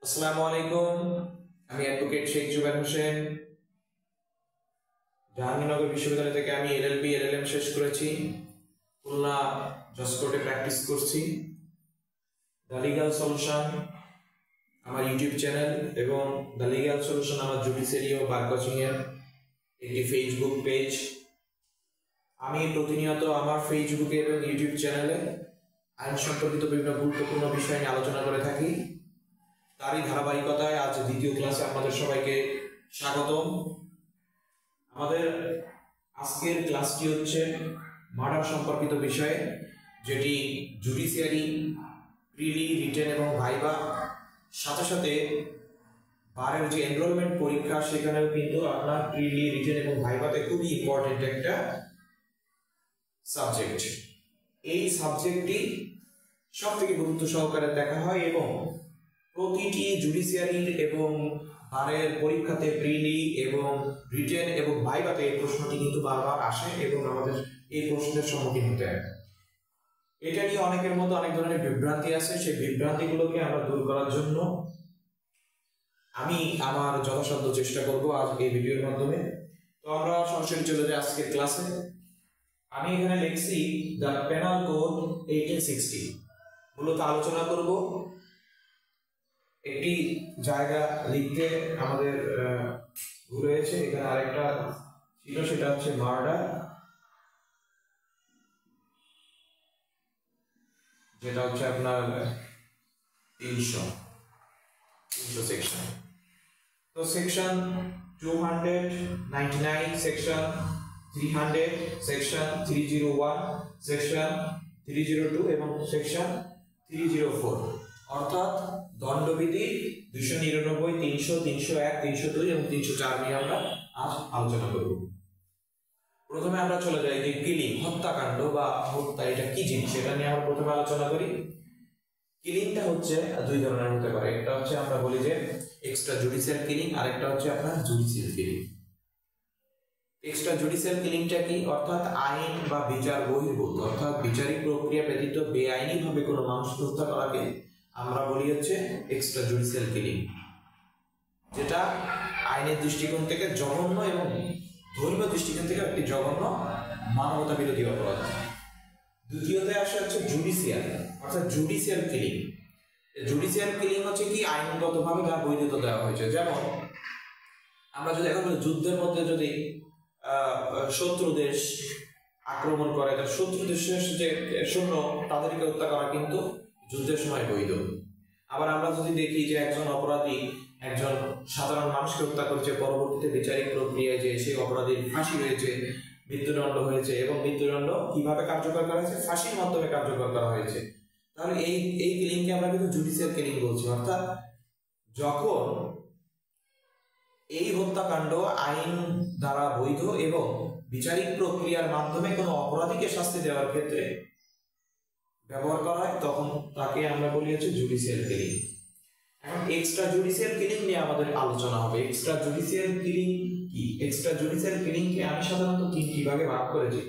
আসসালামু আলাইকুম। আমি অ্যাডভোকেট শেখ জুবের হোসেন। জাহাঙ্গীরনগর বিশ্ববিদ্যালয় থেকে আমি এলএলবি এলএলএম শেষ করেছি। খুলনা জজ কোর্টে প্র্যাকটিস করছি। দ্য লিগ্যাল সলিউশন আমার ইউটিউব চ্যানেল এবং দ্য লিগ্যাল সলিউশন আমার জুডিশিয়ারি ও বার কোচিং এর একটি ফেসবুক পেজ। আমি প্রতিনিয়ত আমার ফেসবুকে এবং ইউটিউব চ্যানেলে আইন সম্পর্কিত বিভিন্ন গুরুত্বপূর্ণ বিষয় নিয়ে আলোচনা করে থাকি। তারই ধারাবাহিকতায় আজ দ্বিতীয় ক্লাসে আপনাদের সবাইকে স্বাগতম। আমাদের আজকের ক্লাসটি হচ্ছে মার্ডার সম্পর্কিত বিষয়ে, যেটি জুডিশিয়ারি, প্রিলি, রিটেন এবং ভাইভা, সাথে সাথে বারের যে এনরোলমেন্ট পরীক্ষা সেখানেও কিন্তু আপনার প্রিলি, রিটেন এবং ভাইভাতে খুবই ইম্পর্টেন্ট একটা সাবজেক্ট। এই সাবজেক্টটি সব থেকে গুরুত্ব সহকারে দেখা হয় এবং প্রতিটি জুডিশিয়ারির এবং বারের পরীক্ষাতে প্রিলি এবং রিটেন এবং ভাইভাতে এই প্রশ্নটি কিন্তু বারবার আসে এবং আমাদের এই প্রশ্নের সম্মুখীন হতে হয়। এটা নিয়ে অনেকের মধ্যে অনেক ধরনের বিভ্রান্তি আছে। সেই বিভ্রান্তিগুলোকে আমরা দূর করার জন্য আমি আমার যথাসাধ্য চেষ্টা করব আজ এই ভিডিওর মাধ্যমে। তো আমরা সরাসরি চলে যাই আজকের ক্লাসে। আমি এখানে লিখছি দ্য পেনাল কোড 1860। মূলত আলোচনা করব একটি জায়গা লিখতে আমাদের ভুল হয়েছে। এখানে আরেকটা ছিল, সেটা হচ্ছে মার্ডার, যেটা হচ্ছে আপনার 300 সেকশন। তো সেকশন 299, সেকশন 300, সেকশন 301, সেকশন 302 এবং সেকশন 304, অর্থাৎ দণ্ডবিধি 299, 300, 301, 302 এবং 304 নিয়ে আমরা আজ আলোচনা করব। প্রথমে আমরা চলে যাই যে কিলিং, হত্যাকাণ্ড বা হত্যা, এটা কি জিনিস সেটা নিয়ে আমরা প্রথমে আলোচনা করি। কিলিংটা হচ্ছে দুই ধরনের হতে পারে। একটা হচ্ছে আমরা বলি যে এক্সট্রা জুডিশিয়াল কিলিং, আর একটা হচ্ছে আপনার জুডিশিয়াল কিলিং। এক্সট্রা জুডিশিয়াল কিলিংটা কি? অর্থাৎ আইন বা বিচার বহির্ভূত, অর্থাৎ বিচারিক প্রক্রিয়া ব্যতীত বেআইনি ভাবে কোনো মানুষকে হত্যা করাকে আমরা বলি হচ্ছে এক্সট্রা জুডিশিয়াল কিলিং, যেটা আইনের দৃষ্টিকোণ থেকে জঘন্য এবং ধর্মীয় দৃষ্টিকোণ থেকে একটি জঘন্য মানবতা বিরোধী অপরাধ। দ্বিতীয়তে আসে হচ্ছে জুডিশিয়াল, অর্থাৎ জুডিশিয়াল কিলিং। জুডিশিয়াল কিলিং হচ্ছে কি আইনগতভাবে তার বৈধতা দেওয়া হয়েছে। যেমন আমরা যদি এখন যুদ্ধের মধ্যে যদি শত্রু দেশ আক্রমণ করে, তার শত্রু দেশের যে সৈন্য তাদেরকে হত্যা করা কিন্তু যুদ্ধের সময় বৈধ। আবার আমরা যদি দেখি যে একজন অপরাধী একজন সাধারণ মানুষকে হত্যা করেছে, পরবর্তীতে বিচারিক প্রক্রিয়ায় যে সেই অপরাধীর ফাঁসি হয়েছে, মৃত্যুদণ্ড হয়েছে এবং মৃত্যুদণ্ড কিভাবে কার্যকর করা হয়েছে? ফাঁসির মাধ্যমে কার্যকর করা হয়েছে। তাহলে এই কিলিংকে আমরা কিন্তু জুডিশিয়াল কিলিং বলছি। অর্থাৎ যখন এই হত্যাকাণ্ড আইন দ্বারা বৈধ এবং বিচারিক প্রক্রিয়ার মাধ্যমে কোনো অপরাধীকে শাস্তি দেওয়ার ক্ষেত্রে ব্যবহার করা হয়, তখন তাকে আমরা বলি হচ্ছে জুডিশিয়াল কিলিং। এখন এক্সট্রা জুডিশিয়াল কিলিং নিয়ে আমাদের আলোচনা হবে। এক্সট্রা জুডিশিয়াল কিলিং কি? এক্সট্রা জুডিশিয়াল কিলিংকে আমি সাধারণত তিনটি ভাগে ভাগ করেছি।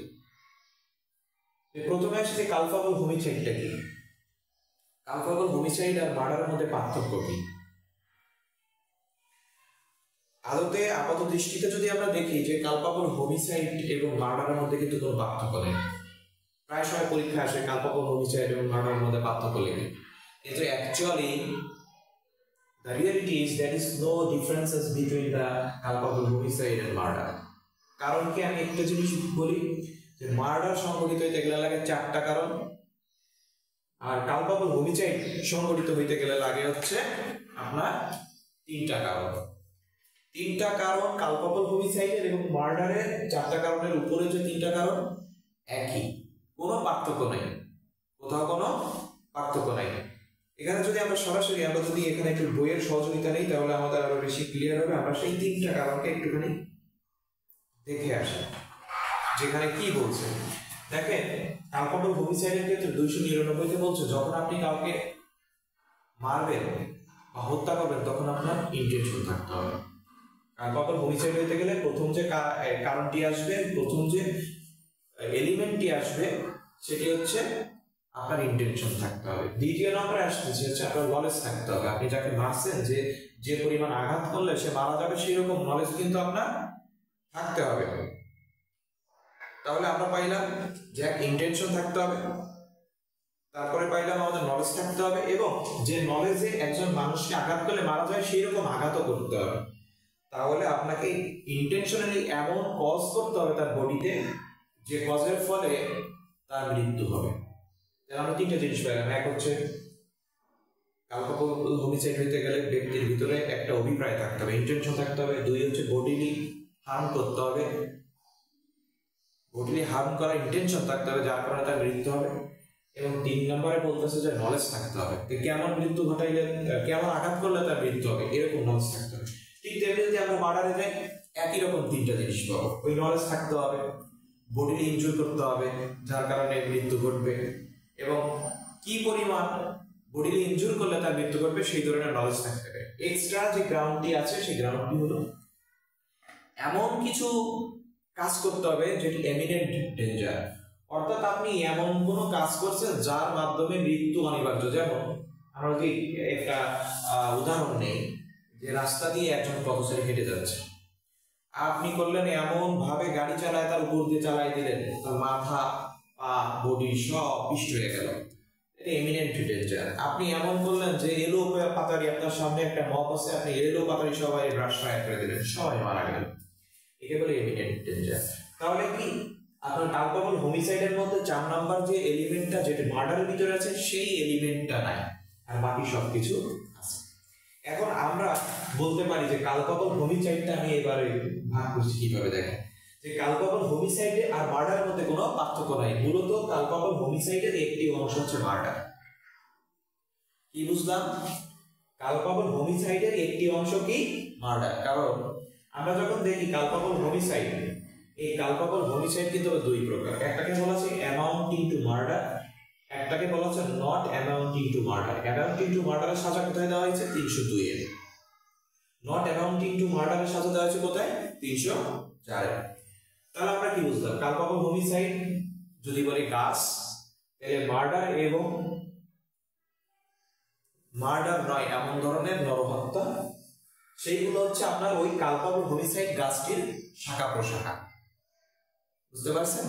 প্রথমে আসছে কালপাবল হোমিসাইডটা কি? কালপাবল হোমিসাইড আর মার্ডারের মধ্যে পার্থক্য কি? আদতে আপাত দৃষ্টিতে যদি আমরা দেখি যে কালপাবল হোমিসাইড এবং মার্ডারের মধ্যে কিন্তু কোনো পার্থক্য নেই। প্রায় সময় পরীক্ষা আসে কালপাবল হোমিসাইড এবং মার্ডারের মধ্যে পার্থক্য লেগে, কিন্তু actually the reality is there is no differences between the culpable homicide and murder. কারণ কি? আমি একটা জিনিস বলি যে মার্ডার সংঘটিত হইতে গেলে লাগে 4টা কারণ, আর কালপাবল হোমিসাইড সংঘটিত হইতে গেলে লাগে হচ্ছে আপনার 3টা কারণ। 3টা কারণ কালপাবল হোমিসাইডের এবং মার্ডারের 4টা কারণের উপরে যে 3টা কারণ একই, কোনো পার্থক্য নেই, কোথাও কোনো পার্থক্য নাই। এখানে যদি আমরা সরাসরি যদি এখানে একটু বইয়ের সহযোগিতা নেই তাহলে আমাদের আরো বেশি ক্লিয়ার হবে। আমরা সেই 3টা কারণকে একটুখানি দেখে আসি যেখানে কি বলছে। দেখেন, কালপাবল হোমিসাইডের ক্ষেত্রে 299-তে বলছে যখন আপনি কাউকে মারবেন বা হত্যা করবেন তখন আপনার ইন্টেনশন থাকতে হবে। কালপাবল হোমিসাইড হইতে গেলে প্রথম যে কারণটি আসবে, প্রথম যে এলিমেন্টটি আসবে সেটি হচ্ছে আপনার ইন্টেনশন থাকতে হবে। দ্বিতীয় নম্বরে আসতেছে হচ্ছে আপনার নলেজ থাকতে হবে। আপনি যাকে মারছেন যে পরিমাণ আঘাত করলে সে মারা যাবে সেই রকম নলেজ কিন্তু আপনার থাকতে হবে। তাহলে আমরা পাইলাম যে ইন্টেনশন থাকতে হবে, তারপরে পাইলাম আমাদের নলেজ থাকতে হবে, এবং যে নলেজে একজন মানুষকে আঘাত করলে মারা যায় সেই রকম আঘাতও করতে হবে। তাহলে আপনাকে ইন্টেনশনালি এমন কজ করতে হবে তার বডিতে যে কজের ফলে তার মৃত্যু হবে। আমরা তিনটা জিনিস পাইলাম। এক হচ্ছে কালপাকল হোমিসাইড হইতে গেলে ব্যক্তির ভিতরে একটা অভিপ্রায় থাকতে হবে, ইন্টেনশন থাকতে হবে। দুই হচ্ছে বডিলি হার্ম করতে হবে, বডিলি হার্ম করার ইন্টেনশন থাকতে হবে যার কারণে তার মৃত্যু হবে। এবং তিন নম্বরে বলতেছে যে নলেজ থাকতে হবে, কেমন মৃত্যু ঘটাইলে, কেমন আঘাত করলে তার মৃত্যু হবে, এরকম নলেজ থাকতে হবে। ঠিক তেমনি যদি আমরা মার্ডারে যাই একই রকম তিনটা জিনিস পাবো। ওই নলেজ থাকতে হবে, বডিলি ইনজুর করতে হবে যার কারণে মৃত্যু ঘটবে, এবং কি পরিমাণ বডিলি ইনজুর করলে তার মৃত্যু ঘটবে সেই ধরনের নলেজ থাকতে হবে। এক্সট্রা যে গ্রাউন্ডটি আছে সেই গ্রাউন্ডটি হলো এমন কিছু কাজ করতে হবে যেটি এমিনেন্ট ডেঞ্জার, অর্থাৎ আপনি এমন কোনো কাজ করছেন যার মাধ্যমে মৃত্যু অনিবার্য। যেমন আমরা যদি একটা উদাহরণ নেই, যে রাস্তা দিয়ে একজন পথচারী হেঁটে যাচ্ছে, আপনি করলেন এমন ভাবে গাড়ি চালায় তার উপর দিয়ে চালাই দিলেন, তার মাথা পা বডি সব পিষ্ট হয়ে গেল, এটা এমিনেন্ট ডেঞ্জার। আপনি এমন করলেন যে এলো পাতারি, আপনার সামনে একটা মপ আছে, আপনি এলো পাতারি সবাই ব্রাশ ফায়ার করে দিলেন, সবাই মারা গেল, একে বলে এমিনেন্ট ডেঞ্জার। তাহলে কি আপনার কালপাকল হোমিসাইডের মধ্যে 4 নাম্বার যে এলিমেন্টটা যেটা মার্ডারের ভিতরে আছে সেই এলিমেন্টটা নাই, আর বাকি সবকিছু আছে। এখন আমরা বলতে পারি যে কালপাকল হোমিসাইডটা আমি এবারে ভাগ করছি কিভাবে দেখেন, যে কালপাকল হোমিসাইডে আর মার্ডারের মধ্যে কোনো পার্থক্য নাই। মূলত কালপাকল হোমিসাইডের একটি অংশ হচ্ছে মার্ডার। কি বুঝলাম? কালপাকল হোমিসাইডের একটি অংশ কি মার্ডার। কারণ আমরা যখন দেখি কালপাকল হোমিসাইড, এই কালপাকল হোমিসাইড কিন্তু দুই প্রকার। একটাকে বলা আছে অ্যামাউন্টিং টু মার্ডার, একটাকে বলা হচ্ছে not amounting to murder. Amounting to মার্ডারের সাজা কোথায় দেওয়া হয়েছে? 302 এ। নট অ্যামাউন্টিং টু মার্ডারের সাজা দেওয়া হয়েছে কোথায়? 304 এ। তাহলে আমরা কি বুঝলাম? কালপাকল হোমিসাইড যদি বলি গাছ, তাহলে মার্ডার এবং মার্ডার নয় এমন ধরনের নরহত্যা, সেইগুলো হচ্ছে আপনার ওই কালপাকল হোমিসাইড গাছটির শাখা প্রশাখা। বুঝতে পারছেন?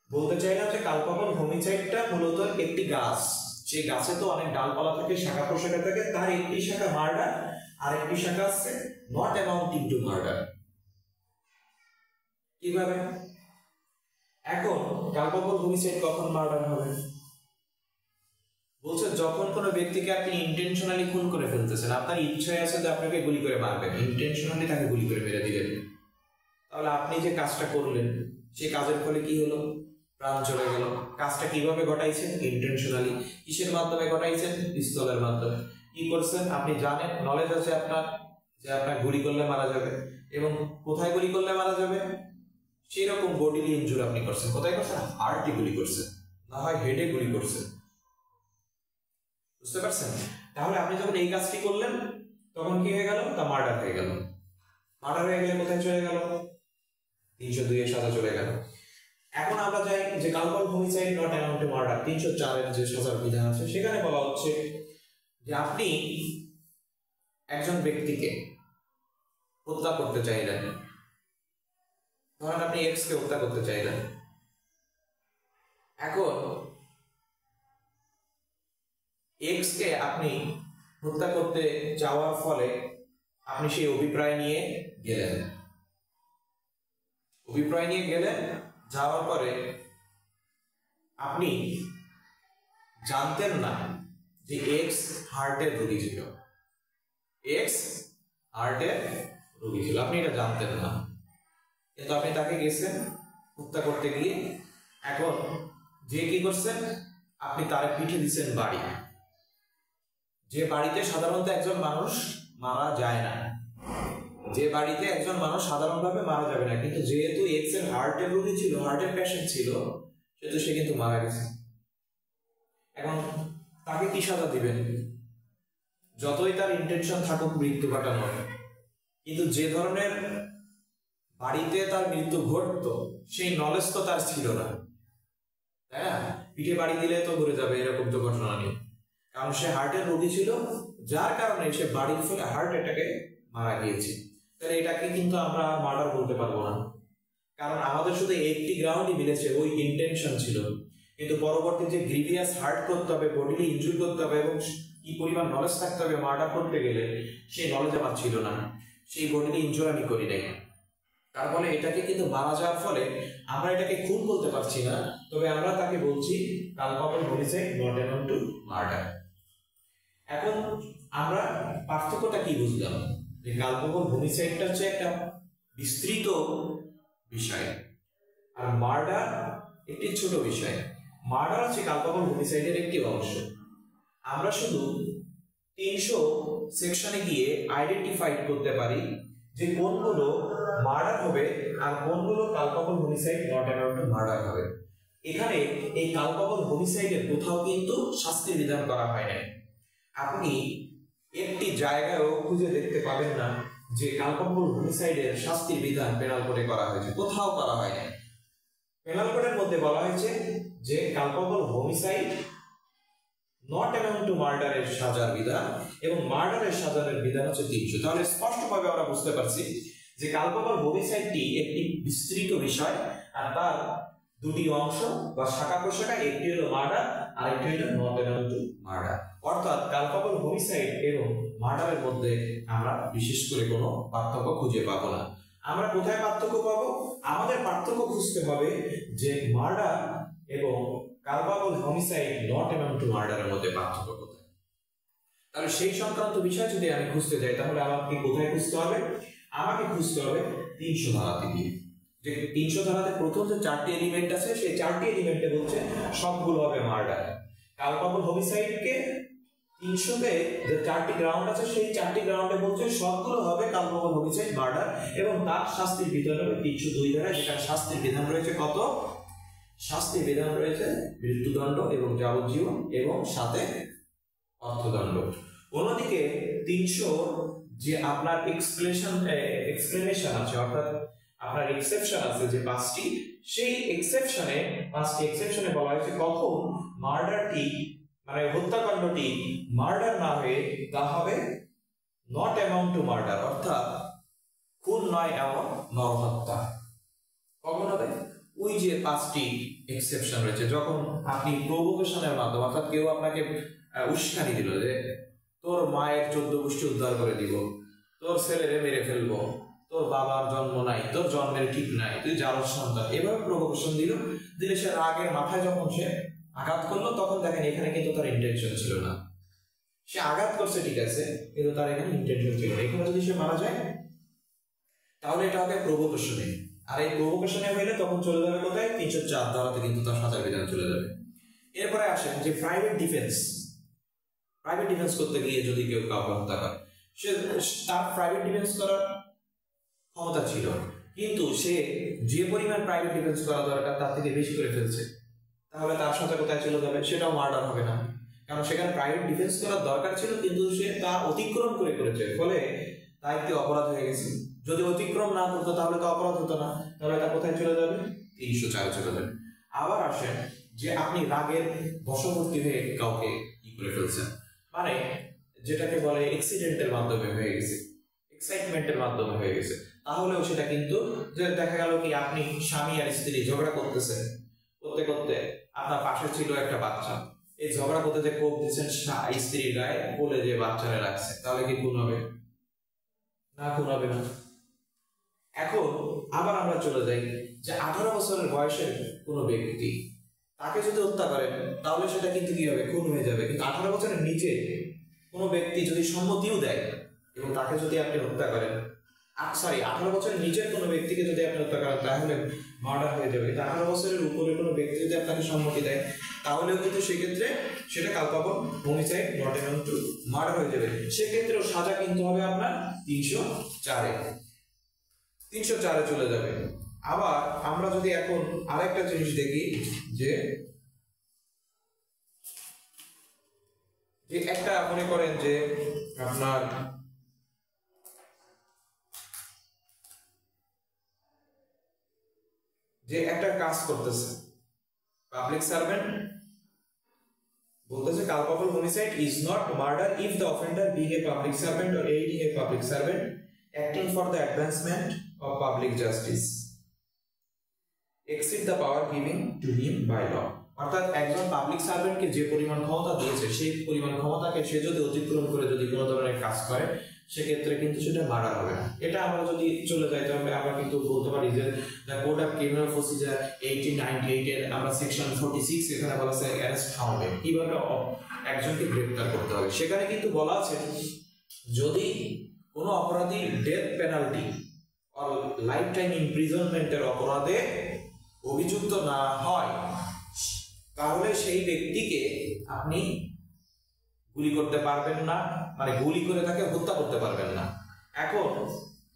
বলতে চাইলাম যে কালপাকল হোমিসাইডটা মূলত একটি গাছ, সেই গাছে তো অনেক ডালপালা থাকে, শাখা প্রশাখা থাকে, তার একটি শাখা মার্ডার আর একটি শাখা আছে নট অ্যামাউন্টিং টু মার্ডার। কিভাবে? এখন কালপাকল হোমিসাইড কখন মার্ডার হবে? বলছে যখন কোনো ব্যক্তিকে আপনি ইন্টেনশনালি খুন করে ফেলতেছেন, আপনার ইচ্ছায় আছে যে আপনাকে গুলি করে মারবেন, ইন্টেনশনালি তাকে গুলি করে মেরে দিলেন, তাহলে আপনি যে কাজটা করলেন সেই কাজের ফলে কি হলো? প্রাণ চলে গেল। কাজটা কিভাবে ঘটাইছেন? ইন্টেনশনালি। কিসের মাধ্যমে ঘটাইছেন? পিস্তলের মাধ্যমে। কি করছেন? আপনি জানেন, নলেজ আছে আপনার যে আপনার গুলি করলে মারা যাবে, এবং কোথায় গুলি করলে মারা যাবে সেই রকম বডিলি ইনজুরি আপনি করছেন। কোথায় করছেন? হার্টে গুলি করছেন, না হয় হেডে গুলি করছেন। বুঝতে পারছেন? তাহলে আপনি যখন এই কাজটি করলেন তখন কি হয়ে গেল? তা মার্ডার হয়ে গেল। মার্ডার হয়ে গেলে কোথায় চলে গেল? 302 এর সাজা চলে গেল। এখন আমরা যাই যে culpable homicide not amounting to murder 304 এর যে সাজার বিধান আছে সেখানে বলা হচ্ছে যে আপনি একজন ব্যক্তিকে হত্যা করতে চাইলেন, ধরেন আপনি এক্স কে হত্যা করতে চাইলেন। এখন এক্স কে আপনি হত্যা করতে যাওয়ার ফলে আপনি সেই অভিপ্রায় নিয়ে গেলেন, অভিপ্রায় নিয়ে গেলেন, যাওয়ার পরে আপনি জানতেন না যে এক্স হার্টের রোগী ছিল, এক্স হার্টের রোগী ছিল, আপনি এটা জানতেন না, কিন্তু আপনি তাকে গেছেন হত্যা করতে গিয়ে। এখন যে কি করছেন? আপনি তার পিঠে দিচ্ছেন বাড়ি, যে বাড়িতে সাধারণত একজন মানুষ মারা যায় না, যে বাড়িতে একজন মানুষ সাধারণভাবে মারা যাবে না, কিন্তু যেহেতু এক্স এর হার্টের রোগী ছিল, হার্টের পেশেন্ট ছিল, সেহেতু সে কিন্তু মারা গেছে। এখন তাকে কি সাজা দিবেন? যতই তার ইন্টেনশন থাকুক মৃত্যু ঘটানোর, কিন্তু যে ধরনের বাড়িতে তার মৃত্যু ঘটতো সেই নলেজ তো তার ছিল না, তাই না? পিঠে বাড়ি দিলে তো মরে যাবে এরকম তো ঘটনা নেই, কারণ সে হার্টের রোগী ছিল, যার কারণে সে বাড়ির ফলে হার্ট অ্যাটাকে মারা গিয়েছে। তাহলে এটাকে কিন্তু আমরা মার্ডার বলতে পারবো না, কারণ আমাদের শুধু একটি গ্রাউন্ডই মিলেছে, ওই ইন্টেনশন ছিল, কিন্তু পরবর্তীতে গ্রিভিয়াস হার্ট করতে হবে, বডিলি ইনজুর করতে হবে এবং কি পরিমাণ নলেজ থাকতে হবে মার্ডার করতে গেলে, সেই নলেজ আমার ছিল না, সেই বডিলি ইনজুর আমি করি নাই। তার ফলে এটাকে কিন্তু মারা যাওয়ার ফলে আমরা এটাকে খুন বলতে পারছি না, তবে আমরা তাকে বলছি culpable homicide not amount to murder. এখন আমরা পার্থক্যটা কি বুঝলাম, যে কালপাবল হোমিসাইডটা হচ্ছে একটা বিস্তৃত বিষয় আর মার্ডার একটি ছোট বিষয়। মার্ডার হচ্ছে কালপাবল হোমিসাইডের একটি অংশ। আমরা শুধু 300 সেকশনে গিয়ে আইডেন্টিফাই করতে পারি যে কোনগুলো মার্ডার হবে আর কোনগুলো culpable homicide not amount to murder হবে। এখানে এই কালপাবল হোমিসাইডের কোথাও কিন্তু শাস্তির বিধান করা হয় না। আপনি একটি জায়গায়ও খুঁজে দেখতে পাবেন না যে কালপাবল হোমিসাইডের শাস্তির বিধান পেনাল কোডে করা হয়েছে, কোথাও করা হয় না। পেনাল কোডের মধ্যে বলা হয়েছে যে কালপাবল হোমিসাইড নট অ্যামাউন্ট টু মার্ডারের সাজার বিধান এবং মার্ডারের সাজার বিধান হচ্ছে 300। তাহলে স্পষ্টভাবে আমরা বুঝতে পারছি যে কালপাবল হোমিসাইডটি একটি বিস্তৃত বিষয় আর তার দুটি অংশ বা শাখা প্রশাখা, একটি হলো মার্ডার আর একটি হলো নট অ্যামাউন্ট টু মার্ডার। অর্থাৎ কালপাবল হোমিসাইড এবং মার্ডারের মধ্যে আমরা বিশেষ করে কোনো পার্থক্য খুঁজে পাবো না। আমরা কোথায় পার্থক্য পাবো? আমাদের পার্থক্য খুঁজতে হবে যে মার্ডার এবং কালপাবল হোমিসাইড নট অ্যামাউন্ট টু মার্ডারের মধ্যে পার্থক্য কোথায়। তাহলে সেই সংক্রান্ত বিষয় যদি আমি খুঁজতে যাই তাহলে আমাকে কোথায় খুঁজতে হবে? আমাকে খুঁজতে হবে 300 ধারাতে গিয়ে। যে 300 ধারাতে প্রথম যে 4টি এলিমেন্ট আছে সেই 4টি এলিমেন্টে বলছে সবগুলো হবে মার্ডার। কালপাবল হোমিসাইডকে 300তে যে 4টি গ্রাউন্ড আছে সেই 4টি গ্রাউন্ডে বলছে সবগুলো হবে কালপাবল হোমিসাইড মার্ডার এবং তার শাস্তির বিধান হবে 302 ধারা, যেখানে শাস্তির বিধান রয়েছে কত? শাস্তির বিধান রয়েছে মৃত্যুদণ্ড এবং যাবজ্জীবন এবং সাথে অর্থদণ্ড। অন্যদিকে 300 যে আপনার এক্সপ্লেনেশন আছে, অর্থাৎ আপনার এক্সেপশন আছে যে 5টি, সেই পাঁচটি এক্সেপশনে বলা হয়েছে কখন মার্ডারটি মানে হত্যাকাণ্ডটি মার্ডার না হয়ে তা হবে নট অ্যামাউন্ট টু মার্ডার, অর্থাৎ খুন নয় এমন নরহত্যা। কখন হবে? ওই যে 5টি এক্সেপশন রয়েছে, যখন আপনি প্রভোকেশনের মাধ্যমে, অর্থাৎ কেউ আপনাকে উস্কানি দিল যে তোর মায়ের 14 গোষ্ঠী উদ্ধার করে দিব, তোর ছেলেরে মেরে ফেলবো, তোর বাবার জন্ম নাই, তোর জন্মের ঠিক নাই, তুই জারস সন্তান, এভাবে প্রভোকেশন দিলে সে রাগের মাথায় যখন সে আঘাত করলো তখন দেখেন এখানে কিন্তু তার ইন্টেনশন ছিল না। সে আঘাত করছে ঠিক আছে, কিন্তু তার এখানে ইন্টেনশন ছিল না। এখানে যদি সে মারা যায় তাহলে এটা হবে প্রভোকেশনে, আর এই প্রভোকেশনে হইলে তখন চলে যাবে কোথায়? 304 ধারাতে কিন্তু তার সাজার বিধান চলে যাবে। এরপরে আসেন যে প্রাইভেট ডিফেন্স করতে গিয়ে যদি কেউ কাউকে হত্যা করে, সে তার প্রাইভেট ডিফেন্স করার ক্ষমতা ছিল, কিন্তু সে যে পরিমাণ প্রাইভেট ডিফেন্স করা দরকার তার থেকে বেশি করে ফেলছে, তাহলে তার সাথে কোথায় চলে যাবে? সেটাও মার্ডার হবে না, কারণ সেখানে প্রাইভেট ডিফেন্স করার দরকার ছিল কিন্তু সে তা অতিক্রম করেছে, ফলে তা একটি অপরাধ হয়ে গেছে। যদি অতিক্রম না করতো তাহলে তো অপরাধ হতো না, তাহলে তা কোথায় চলে যাবে? 304 চলে যাবে। আবার আসেন যে আপনি রাগের বশবর্তী হয়ে কাউকে কি করে ফেলছেন, মানে যেটাকে বলে অ্যাক্সিডেন্টের মাধ্যমে হয়ে গেছে, এক্সাইটমেন্টের মাধ্যমে হয়ে গেছে, তাহলেও সেটা কিন্তু যে দেখা গেল কি আপনি স্বামী আর স্ত্রী ঝগড়া করতেছেন, করতে করতে আপনার পাশে ছিল একটা বাচ্চা, এই ঝগড়া করতে যে কোপ দিচ্ছেন স্ত্রীর গায়ে, বলে যে বাচ্চারা রাখছে, তাহলে কি খুন হবে? না, খুন হবে না। এখন আবার আমরা চলে যাই যে 18 বছরের বয়সের কোনো ব্যক্তি, তাকে যদি হত্যা করেন তাহলে সেটা কিন্তু কি হবে? খুন হয়ে যাবে। কিন্তু 18 বছরের নিচে কোনো ব্যক্তি যদি সম্মতিও দেয় এবং তাকে যদি আপনি হত্যা করেন, 18 বছরের নিচের কোনো ব্যক্তিকে যদি আপনি হত্যা করেন তাহলে মার্ডার হয়ে যাবে। কিন্তু 18 বছরের উপরে কোনো ব্যক্তি যদি আপনাকে সম্মতি দেয় তাহলেও কিন্তু সেক্ষেত্রে সেটা culpable homicide not amount to murder হয়ে যাবে। সেক্ষেত্রেও সাজা কিন্তু হবে আপনার 304-এ চলে যাবে। আবার আমরা যদি এখন আরেকটা জিনিস দেখি যে একটা মনে করেন যে আপনার যে একটা কাজ করতেছে, পাবলিক সার্ভেন্ট বলতেছে culpable homicide is not murder if the offender being a public servant or aiding a public servant acting for the advancement of public justice exceed the power given to him by law. অর্থাৎ একজন public সার্ভেন্টকে যে পরিমাণ ক্ষমতা দিয়েছে সেই পরিমাণ ক্ষমতাকে সে যদি অতিক্রম করে যদি কোনো ধরনের কাজ করে সেক্ষেত্রে কিন্তু সেটা মার্ডার হবে না। এটা আমরা যদি চলে যাই তবে আমরা কিন্তু বলতে পারি যে the code of criminal procedure 1898 এর আমরা সেকশন 46 এখানে বলা আছে অ্যারেস্ট হাউ হবে, কিভাবে একজনকে গ্রেফতার করতে হবে। সেখানে কিন্তু বলা আছে যদি কোনো অপরাধী death penalty or life time ইমপ্রিজনমেন্টের অপরাধে অভিযুক্ত না হয় তাহলে সেই ব্যক্তিকে আপনি গুলি করতে পারবেন না, মানে গুলি করে তাকে হত্যা করতে পারবেন না। এখন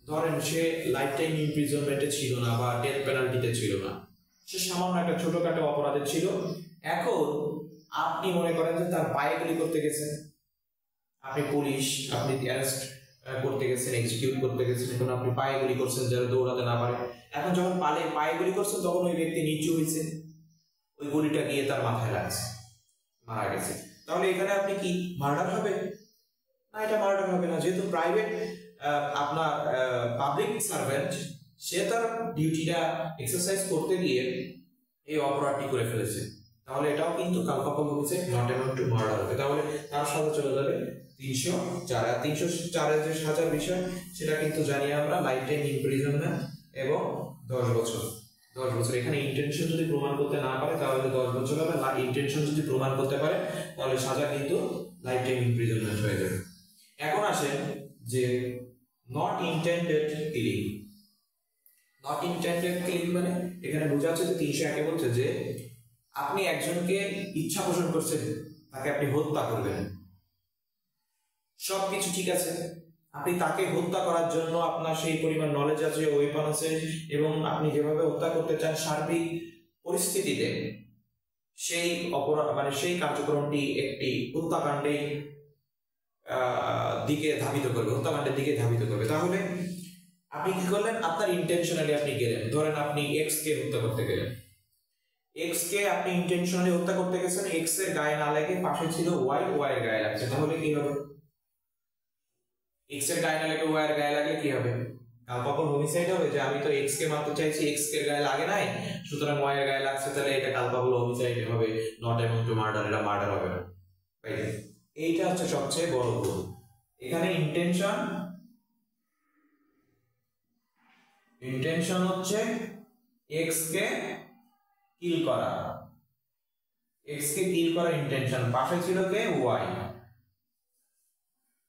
ধরেন সে লাইফ টাইম ইমপ্রিজনমেন্টে ছিল না বা ডেথ পেনাল্টিতে ছিল না, সে সামান্য একটা ছোটখাটো অপরাধে ছিল। এখন আপনি মনে করেন যে তার পায়ে গুলি করতে গেছেন, আপনি পুলিশ, আপনি অ্যারেস্ট করতে গেছেন, এক্সিকিউট করতে গেছেন, এখন আপনি পায়ে গুলি করছেন যারা দৌড়াতে না পারে। এখন যখন পায়ে গুলি করছেন তখন ওই ব্যক্তি নিচু হয়েছে, ওই গুলিটা গিয়ে তার মাথায় লাগছে, মারা গেছে। তাহলে এখানে আপনি কি মার্ডার হবে না? এটা মার্ডার হবে না, যেহেতু প্রাইভেট আপনার পাবলিক সার্ভেন্ট সে তার ডিউটিটা এক্সারসাইজ করতে গিয়ে এই অপরাধটি করে ফেলেছে, তাহলে এটাও কিন্তু কালপাপল হয়েছে, নট অ্যামাউন্ট টু মার্ডার হবে। তাহলে তার সাথে চলে যাবে 304। আর 304 এর যে সাজার বিষয় সেটা কিন্তু জানি আমরা, লাইফ টাইম ইমপ্রিজনমেন্ট এবং 10 বছর। এখানে ইন্টেনশন যদি প্রমাণ করতে না পারে তাহলে 10 বছর হবে, না ইন্টেনশন যদি প্রমাণ করতে পারে তাহলে সাজা কিন্তু লাইফ টাইম ইমপ্রিজনমেন্ট হয়ে যাবে। এখন আসেন যে not intended killing. Not intended killing মানে এখানে বোঝা যাচ্ছে যে 301 বলছে যে আপনি একজনকে ইচ্ছা পোষণ করছেন, তাকে আপনি হত্যা করবেন, সবকিছু ঠিক আছে, আপনি তাকে হত্যা করার জন্য আপনার সেই পরিমাণ নলেজ আছে, ওয়েপন আছে, এবং আপনি যেভাবে হত্যা করতে চান সার্বিক পরিস্থিতিতে সেই অপরাধ মানে সেই কার্যক্রমটি একটি হত্যাকাণ্ডের দিকে ধাবিত করবে, হত্যাকাণ্ডের দিকে ধাবিত করবে। তাহলে আপনি কি করলেন? আপনার ইন্টেনশনালি আপনি গেলেন, ধরেন আপনি এক্স কে হত্যা করতে গেলেন, এক্স কে আপনি ইন্টেনশনালি হত্যা করতে গেছেন, এক্স এর গায়ে না লেগে পাশে ছিল ওয়াই, ওয়াই এর গায়ে লাগছে, তাহলে কি হবে? এক্স এর গায়ে না লেগে ওয়াই এর গায়ে লাগলে কি হবে? কালপাপল হোমিসাইড হবে, যে আমি তো এক্স কে মারতে চাইছি, এক্স এর গায়ে লাগে নাই, সুতরাং ওয়াই এর গায়ে লাগছে, তাহলে এটা কালপাপল হোমিসাইড হবে, নট অ্যামাউন্ট টু মার্ডার, এটা মার্ডার হবে না। এইটা হচ্ছে সবচেয়ে বড় ভুল। এখানে ইন্টেনশন হচ্ছে এক্স কে কিল করা, এক্স কে কিল করা ইন্টেনশন, পাশে ছিল কে? ওয়াই,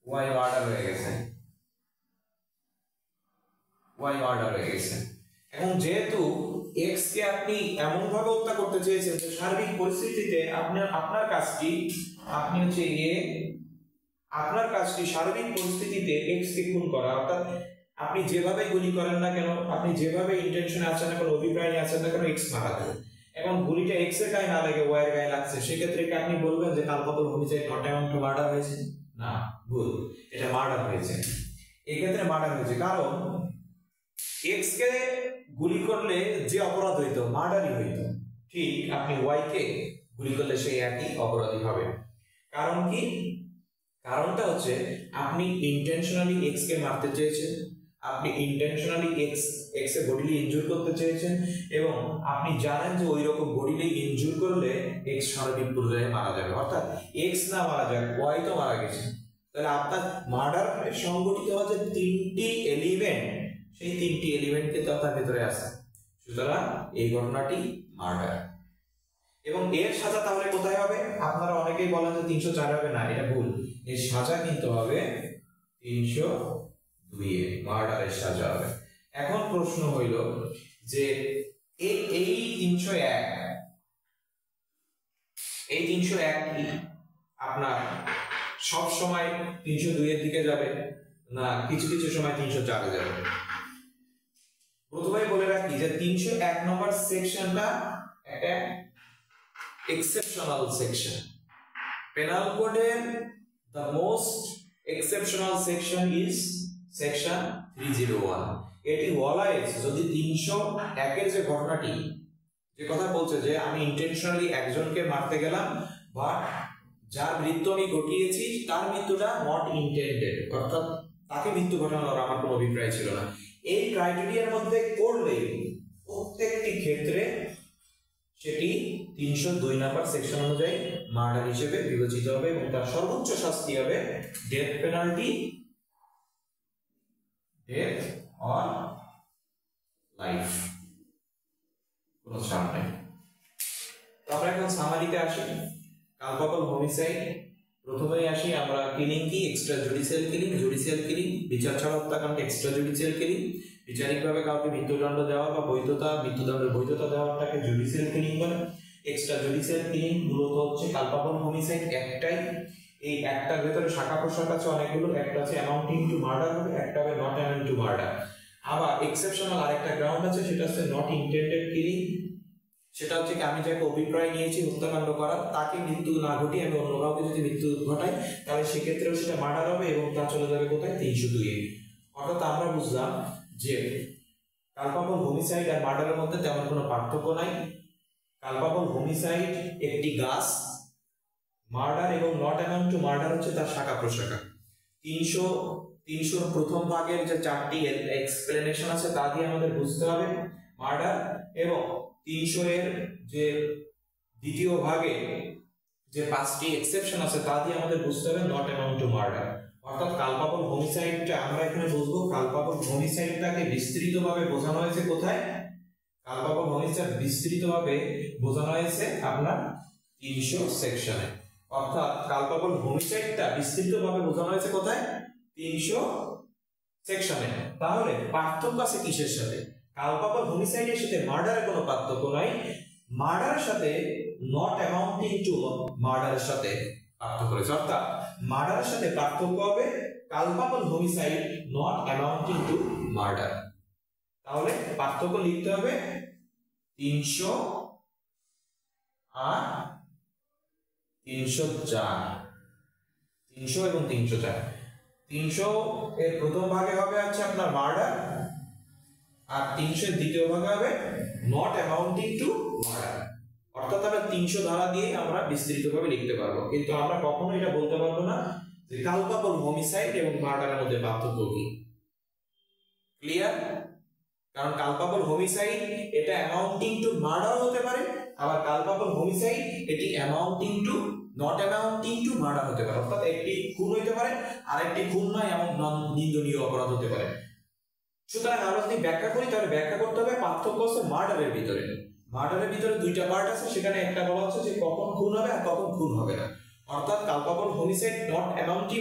ওয়াই মার্ডার হয়ে গেছে, ওয়াই মার্ডার হয়ে গেছে। এখন যেহেতু এক্স কে আপনি এমন ভাবে হত্যা করতে চেয়েছেন যে সার্বিক পরিস্থিতিতে আপনার কাজটি, আপনি হচ্ছে আপনার কাজটি সার্বিক পরিস্থিতিতে এক্স কে খুন করা, অর্থাৎ আপনি যেভাবে গুলি করেন না কেন, আপনি যেভাবে ইন্টেনশনে আছেন না কেন, অভিপ্রায় নিয়ে আছেন না কেন, এক্স মারা যাবে। এখন গুলিটা এক্স এর গায়ে না লাগে ওয়াই এর গায়ে লাগছে, সেক্ষেত্রে কি আপনি বলবেন যে culpable homicide, not amount to murder হয়েছে? না, ভুল, এটা মার্ডার হয়েছে। এই ক্ষেত্রে মার্ডার হয়েছে কারণ এক্স কে গুলি করলে যে অপরাধ হইতো মার্ডারই হইতো, ঠিক আপনি ওয়াই কে গুলি করলে সেই একই অপরাধী হবে। কারণ কি? কারণটা হচ্ছে আপনি ইন্টেনশনালি এক্স কে মারতে চেয়েছেন, আপনি ইন্টেনশনালি এক্স এ বডিলি ইনজুর করতে চেয়েছেন, এবং আপনি জানেন যে ওই রকম বডিলি ইনজুর করলে এক্স সার্বিক পর্যায়ে মারা যাবে, অর্থাৎ এক্স না মারা যাক ওয়াই তো মারা গেছে। তাহলে আপনার মার্ডার সংগঠিত হচ্ছে 3টি এলিমেন্ট, সেই 3টি এলিমেন্ট কিন্তু আপনার ভিতরে আছে, সুতরাং এই ঘটনাটি মার্ডার। এবং এর সাজা তাহলে কোথায় হবে? আপনারা অনেকেই বলেন যে 304 হবে, না, এটা ভুল, এর সাজা কিন্তু হবে 302 এ, মার্ডারের সাজা হবে। এখন প্রশ্ন হইল যে এই 301 কি আপনার সব সময় 302 এর দিকে যাবে, না কিছু কিছু সময় 304 এ যাবে? প্রথমে বলে রাখি যে 301 নম্বর সেকশনটা একটা এক্সেপশনাল সেকশন। পেনাল কোডের the most exceptional section is section 301। এটি বলা হয়েছে যদি 301 এর যে ঘটনাটি, যে কথা বলছে যে আমি ইন্টেনশনালি একজনকে মারতে গেলাম, বা যার মৃত্যু আমি ঘটিয়েছি তার মৃত্যুটা নট ইন্টেন্ডেড, অর্থাৎ তাকে মৃত্যু ঘটানোর আমার কোনো অভিপ্রায় ছিল না, এই ক্রাইটেরিয়ার মধ্যে করলে প্রত্যেকটি ক্ষেত্রে সেটি 302 নম্বর সেকশন অনুযায়ী মার্ডার হিসেবে বিবেচিত হবে এবং তার সর্বোচ্চ শাস্তি হবে death penalty, death or life, কোনো ছাড় নেই। আমরা এখন সামারিতে আসি। কালপাবল হোমিসাইড, প্রথমেই আসি আমরা কিলিং কি, extra judicial killing, judicial killing, বিচার ছাড়া হত্যাকাণ্ড এক্সট্রা জুডিশিয়াল কিলিং, বিচারিকভাবে কাউকে মৃত্যুদণ্ড দেওয়া বা বৈধতা, মৃত্যুদণ্ডের বৈধতা দেওয়াটাকে জুডিশিয়াল কিলিং বলে। এক্সট্রা জুডিশিয়াল কিলিং মূলত হচ্ছে কালপাবল হোমিসাইড একটাই, এই একটার ভেতরে শাখা প্রশাখ আছে অনেকগুলো, একটা আছে অ্যামাউন্টিং টু মার্ডার হবে, একটা হবে নট অ্যামাউন্টিং টু মার্ডার। আবার এক্সেপশনাল আরেকটা গ্রাউন্ড আছে, সেটা হচ্ছে নট ইন্টেন্ডেড কিলিং, সেটা হচ্ছে কি আমি যাকে অভিপ্রায় নিয়েছি হত্যাকাণ্ড করার তাকে মৃত্যু না ঘটিয়ে আমি অন্য কাউকে যদি মৃত্যু ঘটাই তাহলে সেক্ষেত্রেও সেটা মার্ডার হবে এবং তা চলে যাবে কোথায়, 302-এ। অর্থাৎ আমরা বুঝলাম যে কালপাবল হোমিসাইড আর মার্ডারের মধ্যে তেমন কোনো পার্থক্য নাই। কালপাবল হোমিসাইড একটি গাছ, মার্ডার এবং নট অ্যামাউন্ট টু মার্ডার হচ্ছে তার শাখা প্রশাখা। 300 প্রথম ভাগের যে 4টি এক্সপ্লেনেশন আছে তা দিয়ে আমাদের বুঝতে হবে মার্ডার, এবং 300 এর যে দ্বিতীয় ভাগে যে 5টি এক্সেপশন আছে তা দিয়ে আমাদের বুঝতে হবে নট অ্যামাউন্ট টু মার্ডার। অর্থাৎ কালপাবল হোমিসাইডটা আমরা এখানে বুঝবো, কালপাবল হোমিসাইডটাকে বিস্তৃতভাবে বোঝানো হয়েছে কোথায়, কালপাবল হোমিসাইড বিস্তৃতভাবে বোঝানো হয়েছে আপনার 300 সেকশনে। অর্থাৎ কালপাবল হোমিসাইডটা বিস্তৃতভাবে বোঝানো হয়েছে কোথায়, 300 সেকশনে। তাহলে পার্থক্য আছে কিসের সাথে, কালপাবল হোমিসাইডের সাথে মার্ডারের কোনো পার্থক্য নাই, মার্ডারের সাথে নট অ্যামাউন্টিং টু মার্ডারের সাথে পার্থক্য রয়েছে। অর্থাৎ মার্ডারের সাথে পার্থক্য হবে culpable homicide not amounting to murder. তাহলে পার্থক্য লিখতে হবে 300 আর 304, 300 এবং 304। 300 এর প্রথম ভাগে হবে হচ্ছে আপনার মার্ডার, আর 300 এর দ্বিতীয় ভাগে হবে নট অ্যামাউন্টিং টু মার্ডার। অর্থাৎ আমরা 300 ধারা দিয়ে আমরা বিস্তৃতভাবে লিখতে পারবো, কিন্তু আমরা কখনো এটা বলতে পারবো না যে কালপাবল হোমিসাইড এবং মার্ডারের মধ্যে পার্থক্য কি। ক্লিয়ার? কারণ কালপাবল হোমিসাইড এটা অ্যামাউন্টিং টু মার্ডার হতে পারে, আবার কালপাবল হোমিসাইড এটি amounting to not amounting to murder হতে পারে। অর্থাৎ একটি খুন হতে পারে আর একটি খুন নয় এমন নিন্দনীয় অপরাধ হতে পারে। সুতরাং আমরা যদি ব্যাখ্যা করি তাহলে ব্যাখ্যা করতে হবে পার্থক্য হচ্ছে মার্ডারের ভিতরে। মার্ডারের ভিতরে দুইটা পার্ট আছে, সেখানে একটা বলা হচ্ছে যে কখন খুন হবে আর কখন খুন হবে না। অর্থাৎ culpable homicide not amounting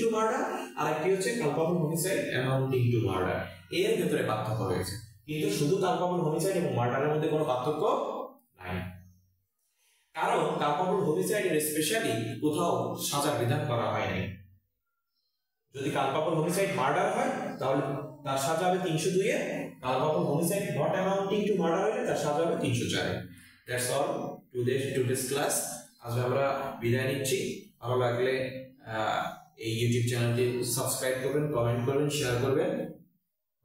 to murder, আর একটি হচ্ছে culpable homicide amounting to murder. এর ভিতরে পার্থক্য রয়েছে, কিন্তু শুধু কালপাবল হোমিসাইড এবং মার্ডারের মধ্যে কোনো পার্থক্য নাই। কারণ কালপাবল হোমিসাইডের স্পেশালি কোথাও সাজার বিধান করা হয় নাই। যদি কালপাবল হোমিসাইড মার্ডার হয় তাহলে তার সাজা হবে 302-এ, culpable homicide not amounting to murder হলে তার সাজা হবে 304-এ। That's all today's class. আজ আমরা বিদায় নিচ্ছি। ভালো লাগলে এই ইউটিউব চ্যানেলটি সাবস্ক্রাইব করবেন, কমেন্ট করবেন, শেয়ার করবেন।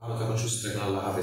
ভালো থাকুন, সুস্থ থাকুন, আল্লাহ হাফেজ।